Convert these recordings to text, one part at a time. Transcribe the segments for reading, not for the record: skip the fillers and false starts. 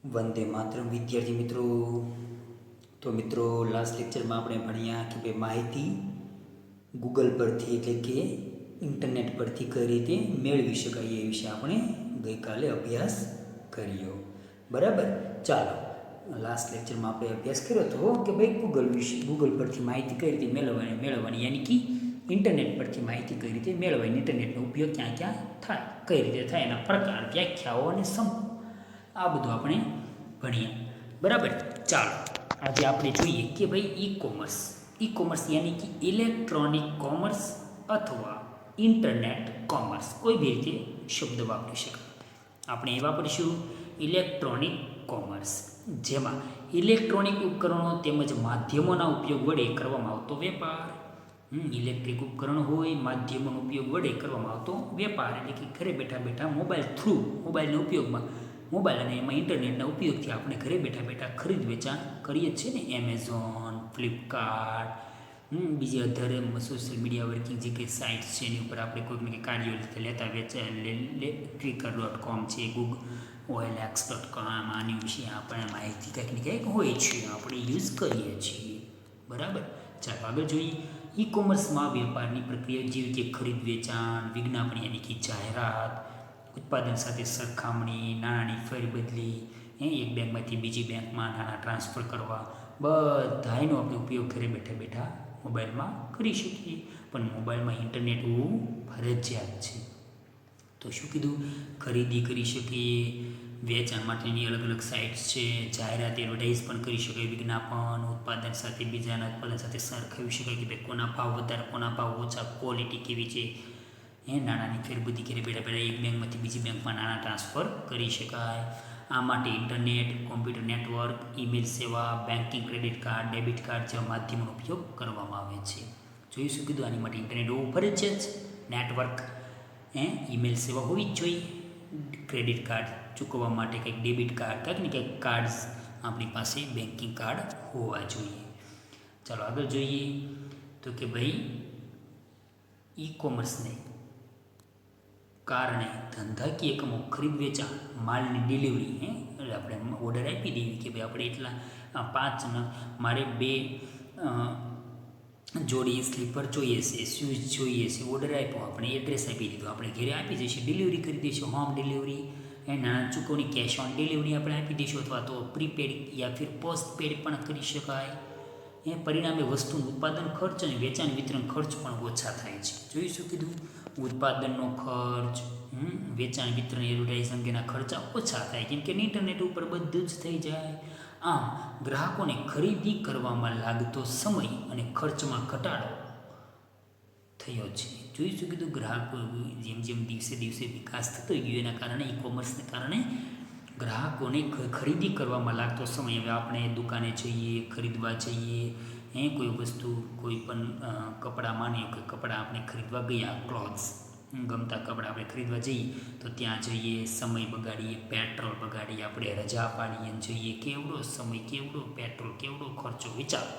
વંદે માતરમ વિદ્યાર્થી મિત્રો. તો મિત્રો, લાસ્ટ લેક્ચરમાં આપણે ભણ્યા કે ભાઈ માહિતી ગૂગલ પરથી એટલે કે ઇન્ટરનેટ પરથી કઈ રીતે મેળવી શકાય એ વિશે આપણે ગઈકાલે અભ્યાસ કર્યો. બરાબર. ચાલો, લાસ્ટ લેક્ચરમાં આપણે અભ્યાસ કર્યો હતો કે ભાઈ ગૂગલ પરથી માહિતી કઈ રીતે મેળવવાની યાની કે ઇન્ટરનેટ પરથી માહિતી કઈ રીતે મેળવવાની, ઇન્ટરનેટનો ઉપયોગ ક્યાં ક્યાં થાય, કઈ રીતે થાય, એના પ્રકાર, વ્યાખ્યાઓ અને આ બધું આપણે ભણ્યા. બરાબર. ચાલો, આજે આપણે જોઈએ કે ભાઈ ઈ કોમર્સ યાની કે ઇલેક્ટ્રોનિક કોમર્સ અથવા ઇન્ટરનેટ કોમર્સ, કોઈ બી રીતે શબ્દ વાપરી શકાય. આપણે એ વાપરીશું ઇલેક્ટ્રોનિક કોમર્સ, જેમાં ઇલેક્ટ્રોનિક ઉપકરણો તેમજ માધ્યમોના ઉપયોગ વડે કરવામાં આવતો વેપાર. ઇલેક્ટ્રિક ઉપકરણ હોય, માધ્યમોનો ઉપયોગ વડે કરવામાં આવતો વેપાર, એટલે કે ઘરે બેઠા બેઠા મોબાઈલના ઉપયોગમાં, મોબાઈલ અને એમાં ઇન્ટરનેટના ઉપયોગથી આપણે ઘરે બેઠા બેઠા ખરીદ વેચાણ કરીએ છીએ ને. એમેઝોન, ફ્લિપકાર્ટ, બીજી અધર સોશિયલ મીડિયા વર્કિંગ જે કંઈ સાઇટ્સ છે એની ઉપર આપણે કોઈક ને કંઈ કાર્યો લેતા Clicker.com છે, Google OLX.com, આની વિશે આપણે માહિતી કંઈક ને કંઈક હોય છે, આપણે યુઝ કરીએ છીએ. બરાબર. ચાલો આગળ જોઈએ. ઈ કોમર્સમાં વેપારની પ્રક્રિયા જેવી કે ખરીદ વેચાણ, વિજ્ઞાપન યાની કે જાહેરાત, ઉત્પાદન સાથે સરખામણી, નાણાંની ફેરબદલી, એક બેંકમાંથી બીજી બેંકમાં નાણાં ટ્રાન્સફર કરવા, બધાનો આપણે ઉપયોગ ઘરે બેઠા બેઠા મોબાઈલમાં કરી શકીએ. પણ મોબાઈલમાં ઇન્ટરનેટ હોવું ફરજિયાત છે. તો શું કીધું? ખરીદી કરી શકીએ, વેચાણ માટેની અલગ અલગ સાઇટ્સ છે, જાહેરાત એડવર્ટાઇઝ પણ કરી શકાય, વિજ્ઞાપન, ઉત્પાદન સાથે બીજાના ઉત્પાદન સાથે સરખાવી શકાય કે ભાઈ કોના ભાવ વધારે, કોના ભાવ ઓછા, ક્વોલિટી કેવી છે. નાણાંની ફેરબદલી ઘરે બેઠા બેઠા એક બેંકમાંથી બીજી બેંકમાં નાણાં ટ્રાન્સફર કરી શકાય. આ માટે ઇન્ટરનેટ, કોમ્પ્યુટર નેટવર્ક, ઈમેલ સેવા, banking, credit card, debit card જેવા માધ્યમોનો ઉપયોગ કરવામાં આવે છે. જોઈ શું કીધું? આની માટે ઇન્ટરનેટ હોવું ફરજિયાત છે, નેટવર્ક, ઈમેલ સેવા હોવી જ જોઈએ, ક્રેડિટ કાર્ડ ચૂકવવા માટે કંઈક ડેબિટ કાર્ડ, કંઈક ને કંઈક કાર્ડ્સ આપણી પાસે બેન્કિંગ કાર્ડ હોવા જોઈએ. ચાલો આગળ જોઈએ. તો કે ભાઈ ઈ કોમર્સને કારણે ધંધાકીય એકમો ખરીદ વેચાણ, માલની ડિલિવરી, એટલે આપણે ઓર્ડર આપી દેવી કે ભાઈ આપણે એટલા 5 મારે 2 જોડી સ્લીપર જોઈએ છે, શૂઝ જોઈએ છે, ઓર્ડર આપ્યો, આપણે એડ્રેસ આપી દીધું, આપણે ઘરે આપી દઈશું, ડિલિવરી કરી દઈશું, હોમ ડિલિવરી, નાણાં ચૂકવણી કેશ ઓન ડિલિવરી આપણે આપી દઈશું, અથવા તો પ્રીપેડ યા ફિર પોસ્ટપેડ પણ કરી શકાય. પરિણામે વસ્તુનું ઉત્પાદન ખર્ચ અને વેચાણ વિતરણ ખર્ચ પણ ઓછા થાય છે. જોઈ શું કીધું? ઉત્પાદનનો ખર્ચ, વેચાણ વિતરણ એડવર્ટાઇઝ અંગેના ખર્ચા ઓછા થાય, કેમ કે ઇન્ટરનેટ ઉપર બધું જ થઈ જાય. આમ ગ્રાહકોને ખરીદી કરવામાં લાગતો સમય અને ખર્ચમાં ઘટાડો થયો છે. જોઈ શું કીધું? ગ્રાહકો જેમ જેમ દિવસે દિવસે વિકાસ થતો ગયો એના કારણે ઈ કોમર્સને કારણે ગ્રાહકોને ખરીદી કરવામાં લાગતો સમય, હવે આપણે દુકાને જઈએ, ખરીદવા જઈએ, કોઈ વસ્તુ, કોઈ પણ કપડાં, માનીએ કે કપડાં આપણે ખરીદવા ગયા, ક્લોથ્સ, ગમતા કપડાં આપણે ખરીદવા જઈએ તો ત્યાં જઈએ, સમય બગાડીએ, પેટ્રોલ બગાડીએ, આપણે રજા પાડીએ જઈએ, કેવડો સમય, કેવડો પેટ્રોલ, કેવડો ખર્ચો, વિચારો.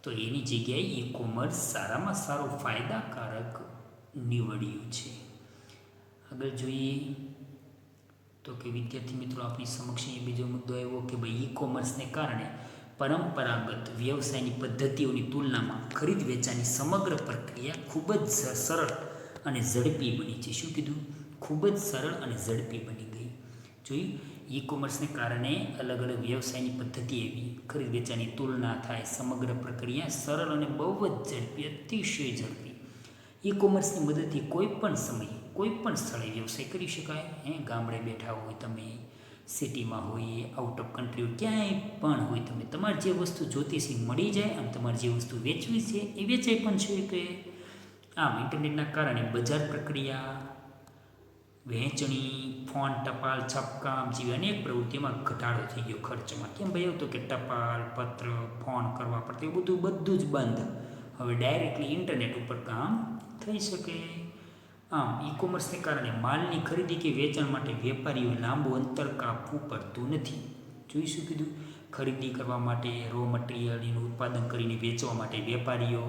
તો એની જગ્યાએ ઈ કોમર્સ સારામાં સારું ફાયદાકારક નીવડ્યું છે. આગળ જોઈએ તો કે વિદ્યાર્થી મિત્રો, આપણી સમક્ષ એ બીજો મુદ્દો આવ્યો કે ભાઈ ઈ કોમર્સને કારણે પરંપરાગત વ્યવસાયની પદ્ધતિઓની તુલનામાં ખરીદ વેચાણની સમગ્ર પ્રક્રિયા ખૂબ જ સરળ અને ઝડપી બની છે. શું કીધું? ખૂબ જ સરળ અને ઝડપી બની ગઈ. જોઈ, ઈ કોમર્સને કારણે અલગ અલગ વ્યવસાયની પદ્ધતિ એવી, ખરીદ વેચાણની તુલના થાય, સમગ્ર પ્રક્રિયા સરળ અને બહુ જ ઝડપી, અતિશય ઝડપી. ઈ કોમર્સની મદદથી કોઈ પણ સમયે, કોઈ પણ સ્થળે વ્યવસાય કરી શકાય. ગામડે બેઠા હોય તમે, સિટીમાં હોય, આઉટ ઓફ કન્ટ્રી હોય, ક્યાંય પણ હોય તમે, તમારે જે વસ્તુ જોતી છે મળી જાય, અને તમારે જે વસ્તુ વેચવી છે એ વેચાઈ પણ છે. કે આમ ઇન્ટરનેટના કારણે બજાર પ્રક્રિયા, વહેંચણી, ફોન, ટપાલ, છાપકામ જેવી અનેક પ્રવૃત્તિઓમાં ઘટાડો થઈ ગયો ખર્ચમાં. કેમ ભાઈ? એવું તો કે ટપાલ, પત્ર, ફોન કરવા પડતું, એ બધું જ બંધ. હવે ડાયરેક્ટલી ઇન્ટરનેટ ઉપર કામ થઈ શકે. આમ ઈ કોમર્સને કારણે માલની ખરીદી કે વેચાણ માટે વેપારીઓ લાંબુ અંતર કાપવું પડતું નથી. જોઈ શું કીધું? ખરીદી કરવા માટે રો મટીરિયલનું ઉત્પાદન કરીને વેચવા માટે વેપારીઓ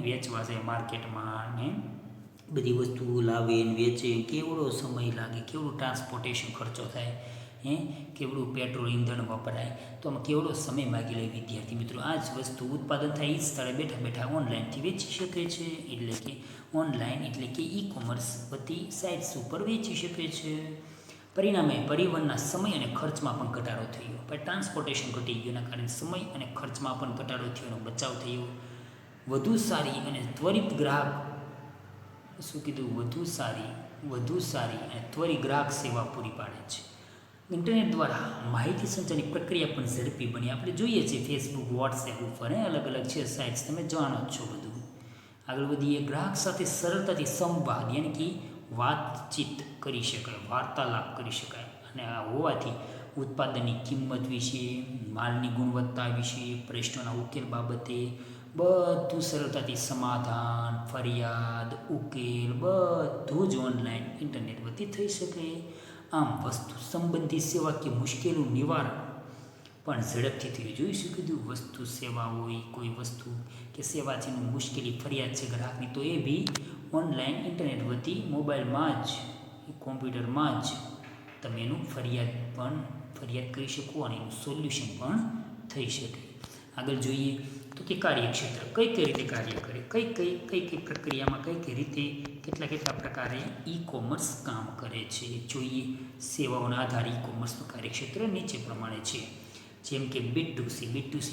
વેચવા જાય માર્કેટમાં, બધી વસ્તુઓ લાવે ને વેચે, કેવડો સમય લાગે, કેવડો ટ્રાન્સપોર્ટેશન ખર્ચો થાય, કેવડું પેટ્રોલ ઈંધણ વપરાય, તો આમાં કેવડો સમય માગી લે વિદ્યાર્થી મિત્રો. આ જ વસ્તુ ઉત્પાદન થાય એ જ સ્થળે બેઠા બેઠા ઓનલાઈનથી વેચી શકે છે. એટલે કે ઓનલાઈન એટલે કે ઈ કોમર્સ બધી સાઇટ્સ ઉપર વેચી શકે છે. પરિણામે પરિવહનના સમય અને ખર્ચમાં પણ ઘટાડો થયો. પણ ટ્રાન્સપોર્ટેશન ઘટી ગયું, એના કારણે સમય અને ખર્ચમાં પણ ઘટાડો થયો, એનો બચાવ થયો. વધુ સારી અને ત્વરિત ગ્રાહક વધુ સારી અને ત્વરિત ગ્રાહક સેવા પૂરી પાડે છે. ઇન્ટરનેટ દ્વારા માહિતી સંચારની પ્રક્રિયા પણ ઝડપી બની. આપણે જોઈએ છીએ ફેસબુક, વોટ્સએપ ઉપર અલગ અલગ છે સાઇટ્સ, તમે જાણો જ છો બધું. આગળ વધીએ. ગ્રાહક સાથે સરળતાથી સંવાદ યાની કે વાતચીત કરી શકાય, વાર્તાલાપ કરી શકાય. અને આ હોવાથી ઉત્પાદનની કિંમત વિશે, માલની ગુણવત્તા વિશે, પ્રશ્નોના ઉકેલ બાબતે બધું સરળતાથી સમાધાન, ફરિયાદ, ઉકેલ બધું જ ઓનલાઈન ઇન્ટરનેટ વતી થઈ શકે. આમ વસ્તુ સંબંધી સેવા કે મુશ્કેલીનું નિવારણ પણ ઝડપથી થયું. જોઈ શકીશું વસ્તુ સેવા હોય, કોઈ વસ્તુ કે સેવા છે, મુશ્કેલી ફરિયાદ છે ગ્રાહકની, તો એ બી ઓનલાઈન ઇન્ટરનેટ વતી મોબાઈલમાં જ, કોમ્પ્યુટરમાં જ તમે એનું ફરિયાદ કરી શકો અને એનું સોલ્યુશન પણ થઈ શકે. આગળ જોઈએ તો કે કાર્યક્ષેત્ર કઈ રીતે કાર્ય કરે, કઈ પ્રક્રિયામાં કઈ રીતે કેટલા પ્રકારે ઈ કોમર્સ કામ કરે છે. જોઈએ સેવાઓના આધારે ઈ કોમર્સનું કાર્યક્ષેત્ર નીચે પ્રમાણે છે. જેમ કે B2C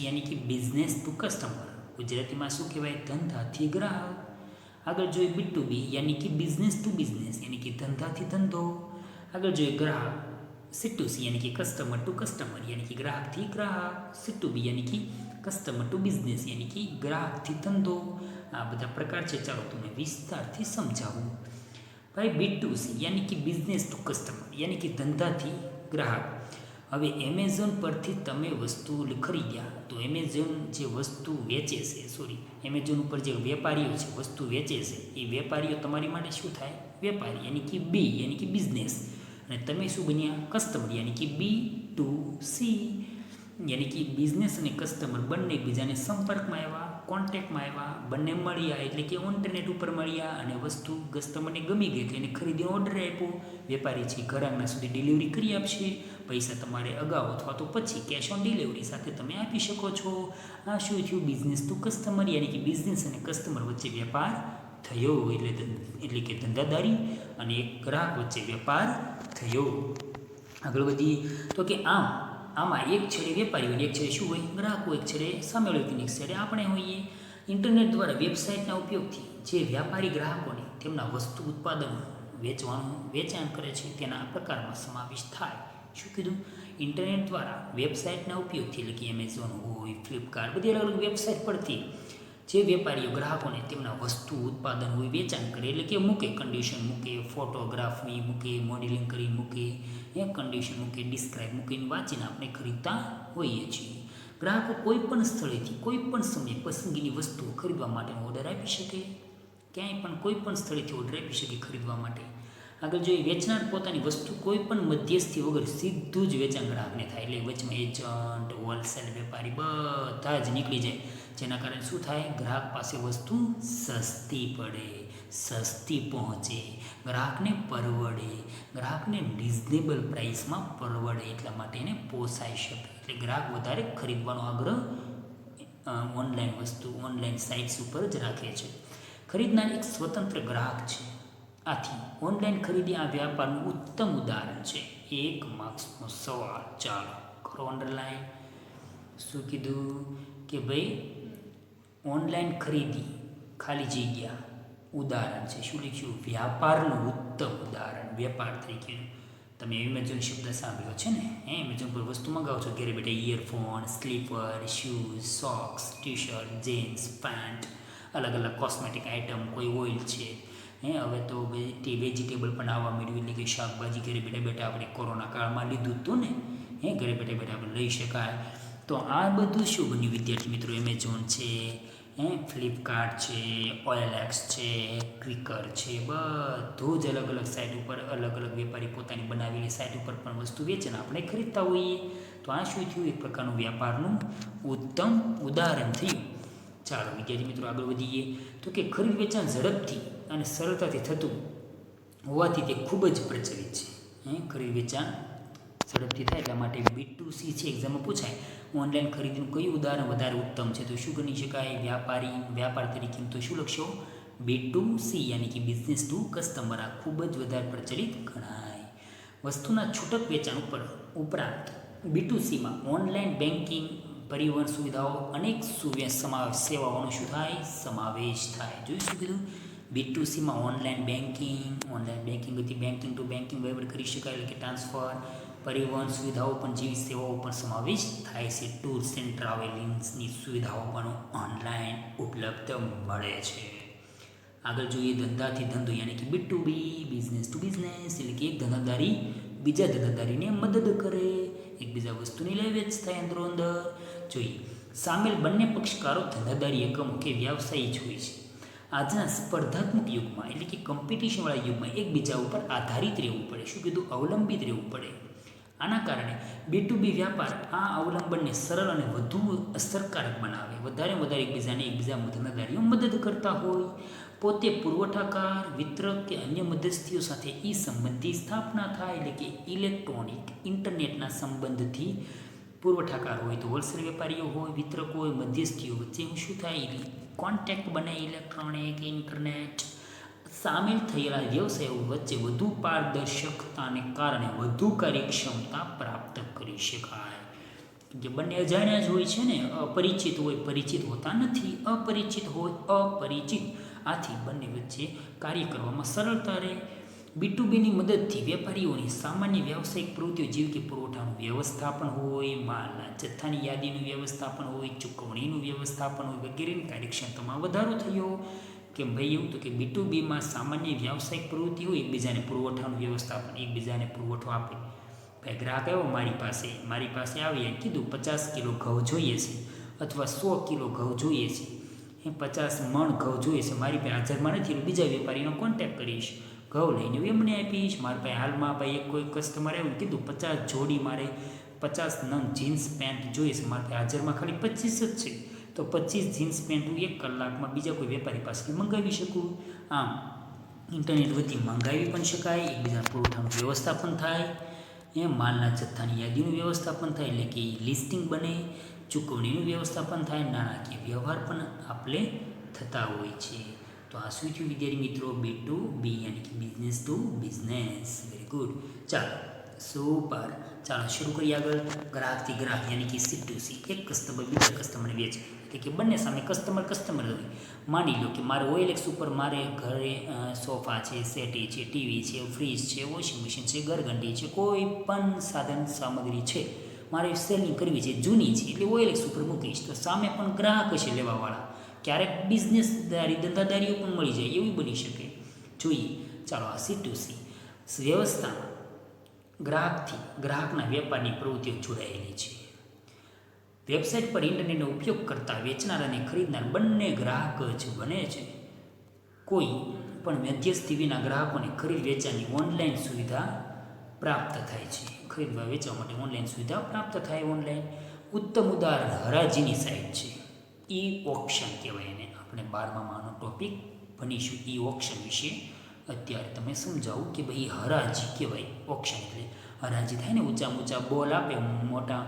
યાની કે બિઝનેસ ટુ કસ્ટમર, ગુજરાતીમાં શું કહેવાય, ધંધાથી ગ્રાહક. આગળ જોઈએ B2B યાની કે બિઝનેસ ટુ બિઝનેસ યાની કે ધંધાથી ધંધો. આગળ જોઈએ ગ્રાહક C2C યાની કે કસ્ટમર ટુ કસ્ટમર યાની કે ગ્રાહકથી ગ્રાહક. C2B યાની કે કસ્ટમર ટુ બિઝનેસ યાની કે ગ્રાહકથી ધંધો. આ બધા પ્રકાર છે, ચાલો તમને વિસ્તારથી સમજાવું. ભાઈ B2C યાની કે બિઝનેસ ટુ કસ્ટમર યાની કે ધંધાથી ગ્રાહક. હવે એમેઝોન પરથી તમે વસ્તુ ખરીદ્યા, તો એમેઝોન જે વસ્તુ વેચે છે, એમેઝોન ઉપર જે વેપારીઓ છે વસ્તુ વેચે છે, એ વેપારીઓ તમારી માટે શું થાય, વેપારી યાની કે બી યાની કે બિઝનેસ. અને તમે શું બન્યા, કસ્ટમર યાની કે B2C યાની કે બિઝનેસ અને કસ્ટમર બંને એકબીજાને સંપર્કમાં આવ્યા, કોન્ટેક્ટમાં આવ્યા, બંને મળ્યા એટલે કે ઇન્ટરનેટ ઉપર મળ્યા અને વસ્તુ કસ્ટમરને ગમી ગઈ એટલે એને ખરીદીનો ઓર્ડર આપ્યો. વેપારી છે ઘર આંગણા સુધી ડિલિવરી કરી આપશે. પૈસા તમારે અગાઉ અથવા તો પછી કેશ ઓન ડિલિવરી સાથે તમે આપી શકો છો. આ શું થયું, બિઝનેસ ટુ કસ્ટમર યાની કે બિઝનેસ અને કસ્ટમર વચ્ચે વેપાર થયો, એટલે કે ધંધાદારી અને એક ગ્રાહક વચ્ચે વેપાર થયો. આગળ વધીએ તો કે આમાં એક છેડે વેપારી હોય, એક છેડે શું હોય, ગ્રાહક હોય, એક છેડે સામેવાળા વ્યક્તિની, એક છેડે આપણે હોઈએ. ઇન્ટરનેટ દ્વારા વેબસાઇટના ઉપયોગથી જે વ્યાપારી ગ્રાહકોને તેમના વસ્તુ ઉત્પાદનો વેચાણ કરે છે તેના પ્રકારમાં સમાવેશ થાય. શું કીધું, ઇન્ટરનેટ દ્વારા વેબસાઇટના ઉપયોગથી એટલે કે એમેઝોન હોય, ફ્લિપકાર્ટ, બધી અલગ અલગ વેબસાઇટ પરથી જે વેપારીઓ ગ્રાહકોને તેમના વસ્તુ ઉત્પાદન હોય વેચાણ કરે, એટલે કે મૂકે, કન્ડિશન મૂકે, ફોટોગ્રાફી મૂકે, મોડેલિંગ કરી મૂકે, કન્ડિશન મૂકે, ડિસ્ક્રાઇબ મૂકીને વાંચીને આપણે ખરીદતા હોઈએ છીએ. ગ્રાહકો કોઈ પણ સ્થળેથી કોઈ પણ સમયે પસંદગીની વસ્તુઓ ખરીદવા માટેનો ઓર્ડર આપી શકે, ક્યાંય પણ કોઈ પણ સ્થળેથી ઓર્ડર આપી શકે ખરીદવા માટે. આગળ જોઈએ, વેચનાર પોતાની વસ્તુ કોઈ પણ મધ્યસ્થી વગર સીધું જ વેચાણ ગ્રાહકને થાય, એટલે વચમાં એજન્ટ, હોલસેલ વેપારી બધા જ નીકળી જાય, જેના કારણે શું થાય, ગ્રાહક પાસે વસ્તુ સસ્તી પડે, સસ્તી પહોંચે, ગ્રાહકને પરવડે, ગ્રાહકને રિઝનેબલ પ્રાઇસમાં પરવડે, એટલા માટે એને પોસાઈ શકે. એટલે ગ્રાહક વધારે ખરીદવાનો આગ્રહ ઓનલાઈન સાઇટ્સ ઉપર જ રાખે છે. ખરીદનાર એક સ્વતંત્ર ગ્રાહક છે. આથી ઓનલાઈન ખરીદી આ વ્યાપારનું ઉત્તમ ઉદાહરણ છે. 1 માર્ક્સનો સવાલ, ચાલો કરો અંડરલાઈન. શું કીધું કે ભાઈ ઓનલાઈન ખરીદી ખાલી જગ્યા ઉદાહરણ છે. શું લખ્યું, વ્યાપારનું ઉત્તમ ઉદાહરણ, વેપાર તરીકેનું. તમે એમેઝોન શબ્દ સાંભળ્યો છે ને, એમેઝોન પર વસ્તુ મંગાવો છો ઘરે બેઠા, earphone, sleeper, shoes, socks, T shirt, jeans, pant, અલગ અલગ કોસ્મેટિક આઇટમ, કોઈ ઓઇલ છે, હવે તો વેજીટેબલ પણ આવવા મળ્યું, એટલે કે શાકભાજી ઘરે બેઠા બેઠા આપણે કોરોના કાળમાં લીધું હતું ને, ઘરે બેઠા બેઠા આપણે લઈ શકાય. તો આ બધું શું બન્યું વિદ્યાર્થી મિત્રો, એમેઝોન છે, ફ્લિપકાર્ટ છે, OLX છે, ક્વિકર છે, બધું જ અલગ અલગ સાઇટ ઉપર અલગ અલગ વેપારી પોતાની બનાવેલી સાઇટ ઉપર પણ વસ્તુ વેચીને આપણે ખરીદતા હોઈએ. તો આ શું થયું, એક પ્રકારનું વ્યાપારનું ઉત્તમ ઉદાહરણ થયું. ચાલો વિદ્યાર્થી મિત્રો આગળ વધીએ તો કે ખરીદ વેચાણ ઝડપથી અને સરળતાથી થતું હોવાથી તે ખૂબ જ પ્રચલિત છે. ખરીદ વેચાણ ઝડપથી થાય એટલા માટે B2C છે એક્ઝામમાં પૂછાય ઓનલાઈન ખરીદીનું કયું ઉદાહરણ વધારે ઉત્તમ છે તો શું ગણી શકાય વ્યાપાર તરીકે તો શું લખશો B2C યાની કે બિઝનેસ ટુ કસ્ટમર આ ખૂબ જ વધારે પ્રચલિત ગણાય. વસ્તુના છૂટક વેચાણ ઉપરાંત B2Cમાં ઓનલાઈન બેન્કિંગ પરિવહન સુવિધાઓ અનેક સેવાઓનો શું થાય સમાવેશ થાય. જોયું શું કીધું B2Cમાં ઓનલાઈન બેન્કિંગથી બેન્કિંગ ટુ બેન્કિંગ વહીવટ કરી શકાય એટલે કે ટ્રાન્સફર પરિવહન સુવિધાઓ પણ જેવી સેવાઓ પણ સમાવેશ થાય છે. ટૂર્સ એન્ડ ટ્રાવેલિંગ્સની સુવિધાઓ પણ ઓનલાઈન ઉપલબ્ધ મળે છે. આગળ જોઈએ ધંધાથી ધંધો યાની કે B2B બિઝનેસ ટુ બિઝનેસ એટલે કે એક ધંધાદારી બીજા ધંધાદારીને મદદ કરે એકબીજા વસ્તુની લે વેચ થાય અંદરો અંદર. જોઈએ સામેલ બંને પક્ષકારો ધંધાદારી એકમો કે વ્યવસાયી જ હોય છે. આજના સ્પર્ધાત્મક યુગમાં એટલે કે કોમ્પિટિશનવાળા યુગમાં એકબીજા ઉપર આધારિત રહેવું પડે. શું કીધું અવલંબિત રહેવું પડે. આના કારણે B2B વ્યાપાર આ અવલંબનને સરળ અને વધુ અસરકારક બનાવે. વધારે એકબીજા ધંધાદારીઓ મદદ કરતા હોય. પોતે પુરવઠાકાર વિતરક કે અન્ય મધ્યસ્થીઓ સાથે સંબંધની સ્થાપના થાય એટલે કે ઇલેક્ટ્રોનિક ઇન્ટરનેટના સંબંધથી પુરવઠાકાર હોય તો હોલસેલ વેપારીઓ હોય વિતરકો હોય મધ્યસ્થીઓ વચ્ચે શું થાય કોન્ટેક્ટ બને. ઇલેક્ટ્રોનિક ઇન્ટરનેટ સામેલ થયેલા વ્યવસાયો વચ્ચે વધુ પારદર્શકતાને કારણે વધુ કાર્યક્ષમતા પ્રાપ્ત કરી શકાય. જે બંને અજાણ્યા જ હોય છે ને અપરિચિત હોય પરિચિત હોતા નથી અપરિચિત હોય અપરિચિત આથી બંને વચ્ચે કાર્ય કરવામાં સરળતા રહે. B2Bની મદદથી વેપારીઓની સામાન્ય વ્યાવસાયિક પ્રવૃત્તિઓ જેવી કે પુરવઠાનું વ્યવસ્થાપન હોય માલના જથ્થાની યાદીનું વ્યવસ્થાપન હોય ચૂકવણીનું વ્યવસ્થાપન હોય વગેરેની કાર્યક્ષમતામાં વધારો થયો. કે ભાઈ એવું તો કે B2Bમાં સામાન્ય વ્યાવસાયિક પ્રવૃત્તિ હોય એકબીજાને પુરવઠાનું વ્યવસ્થાપન એકબીજાને પુરવઠો આપે. ભાઈ ગ્રાહક આવ્યો મારી પાસે આવી કીધું 50 કિલો ઘઉં જોઈએ છે અથવા 100 કિલો ઘઉં જોઈએ છે 50 મણ ઘઉં જોઈએ છે મારી પાસે હાજરમાં નથી એટલે બીજા વેપારીનો કોન્ટેક્ટ કરીશ ઘઉં લઈને એમને આપીશ. મારી પાસે હાલમાં ભાઈ કોઈ કસ્ટમર આવ્યું કીધું 50 જોડી મારે 50 નંગ જીન્સ પેન્ટ જોઈએ છે મારી પાસે હાજરમાં ખાલી 25 જ છે તો 25 જીન્સ પેન્ટ હું 1 કલાકમાં બીજા કોઈ વેપારી પાસેથી મંગાવી શકું. આમ ઇન્ટરનેટ વતી મંગાવી પણ શકાય એકબીજા પુરવઠાનું વ્યવસ્થાપન થાય માલના જથ્થાની યાદીનું વ્યવસ્થાપન થાય એટલે કે લિસ્ટિંગ બને ચૂકવણીનું વ્યવસ્થાપન થાય નાણાકીય વ્યવહાર પણ આપણે થતા હોય છે. તો આ શું થયું વિદ્યાર્થી મિત્રો B2B યાની કે business to business. Very good. ચાલો સુપર. ચાલો શરૂ કરીએ આગળ. ગ્રાહકથી ગ્રાહક યાની કે C2C એક કસ્ટમર બીજા કસ્ટમરને વેચે એટલે કે બંને સામે કસ્ટમર હોય. માની લો કે મારે OLX ઉપર મારે ઘરે સોફા છે સેટી છે ટીવી છે ફ્રીજ છે વોશિંગ મશીન છે ઘરઘંટી છે કોઈ પણ સાધન સામગ્રી છે મારે સેલિંગ કરવી છે જૂની છે એટલે OLX ઉપર મૂકીશ તો સામે પણ ગ્રાહક હશે લેવાવાળા. ક્યારેક ધંધાદારીઓ પણ મળી જાય એવું બની શકે. જોઈએ ચાલો આ C2C વ્યવસ્થામાં ગ્રાહકથી ગ્રાહકના વેપારની પ્રવૃત્તિઓ જોડાયેલી છે. વેબસાઇટ પર ઇન્ટરનેટનો ઉપયોગ કરતા વેચનાર અને ખરીદનાર બંને ગ્રાહક જ બને છે. કોઈ પણ મધ્યસ્થી વિના ગ્રાહકોને ખરીદ વેચાણની ઓનલાઈન સુવિધા પ્રાપ્ત થાય છે. ખરીદવા વેચવા માટે ઓનલાઈન સુવિધા પ્રાપ્ત થાય ઓનલાઈન. ઉત્તમ ઉદાહરણ હરાજીની સાઇટ છે. E-ઓક્શન કહેવાય એને. આપણે 12માનો ટોપિક ભણીશું E-ઓક્શન વિશે. અત્યારે તમે સમજાવું કે ભાઈ હરાજી કહેવાય ઓક્શન એટલે હરાજી થાય ને ઊંચા બોલ આપે મોટા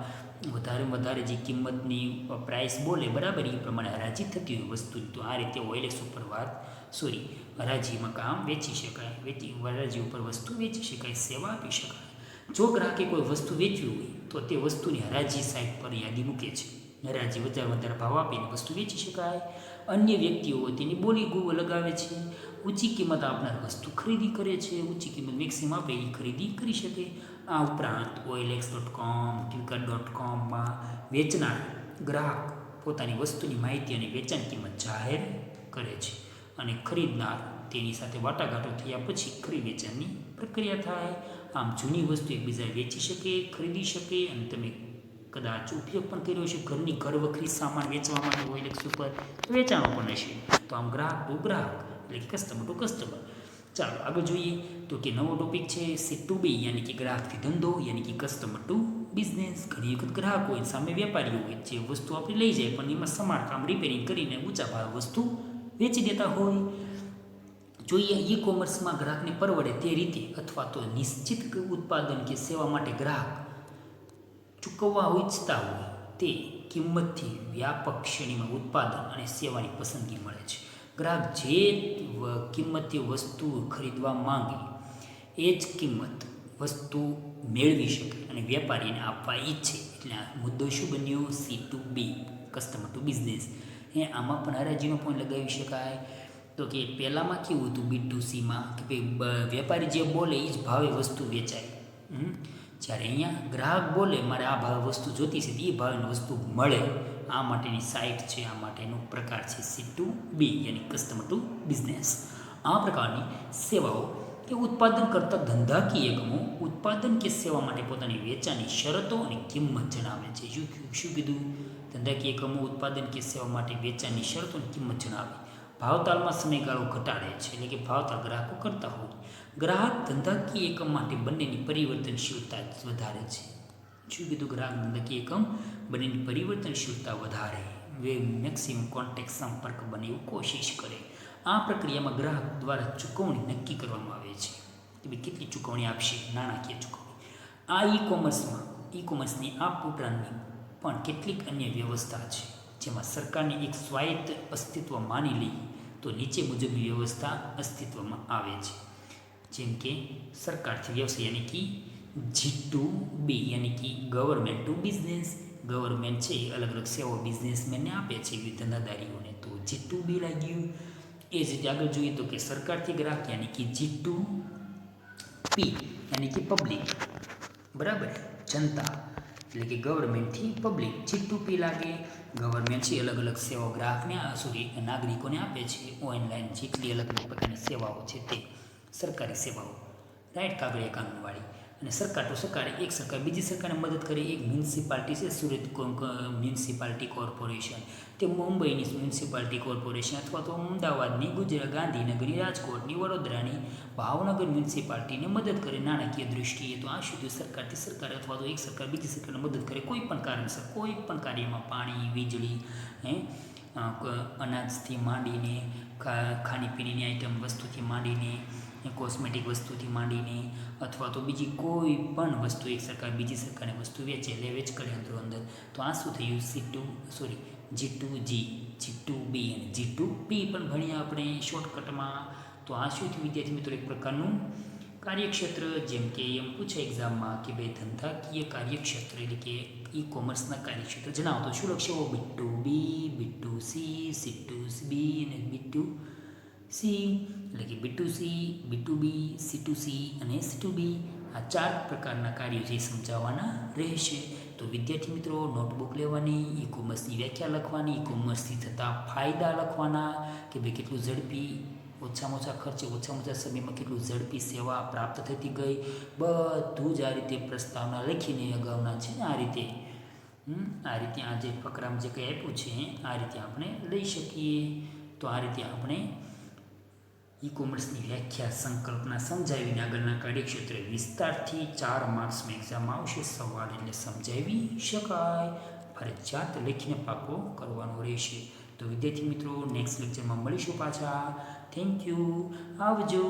વધારે જે કિંમતની પ્રાઇસ બોલે બરાબર એ પ્રમાણે હરાજી થતી હોય વસ્તુની. તો આ રીતે OLX ઉપર હરાજીમાં કામ વેચી શકાય હરાજી ઉપર વસ્તુ વેચી શકાય સેવા આપી શકાય. જો ગ્રાહકે કોઈ વસ્તુ વેચવી હોય તો તે વસ્તુની હરાજી સાઇટ પર યાદી મૂકે છે. હરાજી વધારે ભાવ આપીને વસ્તુ વેચી શકાય. અન્ય વ્યક્તિઓ તેની બોલી લગાવે છે. ઊંચી કિંમત આપનાર વસ્તુ ખરીદી કરે છે. ઊંચી કિંમત મેક્સિમમ આપે એ ખરીદી કરી શકે. આ ઉપરાંત OLX.com Flipkart.comમાં વેચનાર ગ્રાહક પોતાની વસ્તુની માહિતી અને વેચાણ કિંમત જાહેર કરે છે અને ખરીદનાર તેની સાથે વાટાઘાટો થયા પછી ખરીદ વેચાણની પ્રક્રિયા થાય. આમ જૂની વસ્તુ એકબીજા વેચી શકે ખરીદી શકે અને તમે કદાચ ઉપયોગ પણ કર્યો છે ઘર વખરી સામાન વેચવા માટે OLX ઉપર વેચાણો પણ હશે. તો આમ ગ્રાહક ટુ ગ્રાહક એટલે કે કસ્ટમર ટુ કસ્ટમર. ચાલો આગળ જોઈએ તો કે નવો ટોપિક છે C2B યાની કે ગ્રાહકથી ધંધો યાની કે કસ્ટમર ટુ બિઝનેસ. ઘણી વખત ગ્રાહક હોય સામે વેપારીઓ હોય જે વસ્તુ આપણે લઈ જાય પણ એમાં સમારકામ રિપેરિંગ કરીને ઊંચા ભાવે વસ્તુ વેચી દેતા હોય. જોઈએ E-કોમર્સમાં ગ્રાહકને પરવડે તે રીતે અથવા તો નિશ્ચિત ઉત્પાદન કે સેવા માટે ગ્રાહક ચૂકવવા ઈચ્છતા હોય તે કિંમતથી વ્યાપક શ્રેણીમાં ઉત્પાદન અને સેવાની પસંદગી મળે છે. ગ્રાહક જે કિંમતે વસ્તુ ખરીદવા માંગે એ જ કિંમત વસ્તુ મેળવી શકે અને વેપારીને આપવા ઈચ્છે. એટલે આ મુદ્દો શું બન્યો? C2B, customer to business. આમાં પણ હરાજીનો પોઈન્ટ લગાવી શકાય. તો કે પહેલાંમાં કેવું હતું B2Cમાં કે ભાઈ વેપારી જે બોલે એ જ ભાવે વસ્તુ વેચાય. જ્યારે અહીંયા ગ્રાહક બોલે મારે આ ભાવે વસ્તુ જોતી છે એ ભાવે વસ્તુ મળે. આ માટેની સાઇટ છે, આ માટેનો પ્રકાર છે C2B યાની કસ્ટમર ટુ બિઝનેસ. આ પ્રકારની સેવાઓ કે ઉત્પાદન કરતા ધંધાકીય એકમો ઉત્પાદન કે સેવા માટે પોતાની વેચાણની શરતો અને કિંમત જણાવે છે. શું કીધું? ધંધાકીય એકમો ઉત્પાદન કે સેવા માટે વેચાણની શરતો અને કિંમત જણાવે. ભાવતાલમાં સમયગાળો ઘટાડે છે, એટલે કે ભાવતાલ ગ્રાહકો કરતા હોય. ગ્રાહક ધંધાકીય એકમ માટે બંનેની પરિવર્તનશીલતા વધારે છે. શું કીધું? ગ્રાહક ધંધાકીય એકમ બંનેની પરિવર્તનશીલતા વધારે, મેક્સિમમ કોન્ટેક્ટ સંપર્ક બને એવું કોશિશ કરે. આ પ્રક્રિયામાં ગ્રાહક દ્વારા ચૂકવણી નક્કી કરવામાં આવે છે કે ભાઈ કેટલી ચૂકવણી આપશે, નાણાકીય ચૂકવણી. આ ઈ કોમર્સની આ ઉપરાંતની પણ કેટલીક અન્ય વ્યવસ્થા છે, જેમાં સરકારની એક સ્વાયત્ત અસ્તિત્વ માની લઈએ તો નીચે મુજબની વ્યવસ્થા અસ્તિત્વમાં આવે છે. જેમ કે સરકારથી વ્યવસાય યાની કે G2B યાની કે ગવર્મેન્ટ ટુ બિઝનેસ. ગવર્મેન્ટ છે એ અલગ અલગ સેવાઓ બિઝનેસમેનને આપે છે, વિવિધ ધંધાદારીઓને, તો G2B લાગ્યું. એ જ રીતે આગળ જોઈએ તો કે સરકારથી ગ્રાહક યાની કે G2P યાની કે પબ્લિક, બરાબર, જનતા, એટલે કે ગવર્મેન્ટથી પબ્લિક. G2P લાગે. ગવર્મેન્ટ છે અલગ અલગ સેવાઓ ગ્રાહકને નાગરિકોને આપે છે. ઓનલાઈન જેટલી અલગ અલગ પ્રકારની સેવાઓ છે તે સરકારી સેવાઓ, રાઈટ, કાગળિયા કાનૂનવાળી. અને સરકાર તો સરકાર, એક સરકાર બીજી સરકારને મદદ કરે. એક મ્યુનિસિપાલિટી છે સુરત મ્યુનિસિપાલિટી કોર્પોરેશન, તે મુંબઈની મ્યુનિસિપાલિટી કોર્પોરેશન અથવા તો અમદાવાદની, ગુજરાત, ગાંધીનગરની, રાજકોટની, વડોદરાની, ભાવનગર મ્યુનિસિપાલિટીને મદદ કરે નાણાકીય દૃષ્ટિએ. તો આ સુધી સરકારથી સરકાર અથવા તો એક સરકાર બીજી સરકારને મદદ કરે કોઈ પણ કારણસર, કોઈ પણ કાર્યમાં, પાણી, વીજળી, અનાજથી માંડીને, ખાણીપીણીની આઈટમ વસ્તુથી માંડીને, કોસ્મેટિક વસ્તુથી માંડીને, અથવા તો બીજી કોઈ પણ વસ્તુ એક સરકાર બીજી સરકારને વસ્તુ વેચે, લે વેચ કરે અંદરો અંદર. તો આ શું થયું? G2G, G2B અને G2P પણ ભણ્યા આપણે શોર્ટકટમાં. તો આ શું થયું વિદ્યાર્થી મિત્રો? એક પ્રકારનું કાર્યક્ષેત્ર. જેમ કે એમ પૂછે એક્ઝામમાં કે ભાઈ ધંધાકીય કાર્યક્ષેત્ર એટલે કે ઈ કોમર્સના કાર્યક્ષેત્ર જણાવો, તો શું લખશો? B2B, B2C, C2B અને B2C, એટલે કે B2C, B2B, C2C અને C2B. આ 4 પ્રકારના કાર્યો જે સમજાવવાના રહેશે. તો વિદ્યાર્થી મિત્રો નોટબુક લેવાની, ઈ કોમર્સની વ્યાખ્યા લખવાની, ઈ કોમર્સથી થતા ફાયદા લખવાના કે ભાઈ કેટલું ઝડપી, ઓછામાં ઓછા ખર્ચે, ઓછામાં ઓછા સમયમાં કેટલું ઝડપી સેવા પ્રાપ્ત થતી ગઈ, બધું જ આ રીતે પ્રસ્તાવના લખીને અગાઉના છે ને આ રીતે આ જે ફકરામાં જે કંઈ આપ્યું છે આ રીતે આપણે લઈ શકીએ. તો આ રીતે આપણે ઈ કોમર્સની વ્યાખ્યા, સંકલ્પના સમજાવીને આગળના કાર્યક્ષેત્ર વિસ્તારથી 4 માર્ક્સમાં એક્ઝામ આવશે સવાલ, એટલે સમજાવી શકાય. ફરજિયાત લખીને પાકો કરવાનો રહેશે. તો વિદ્યાર્થી મિત્રો નેક્સ્ટ લેક્ચરમાં મળીશું પાછા. થેન્ક યુ, આવજો.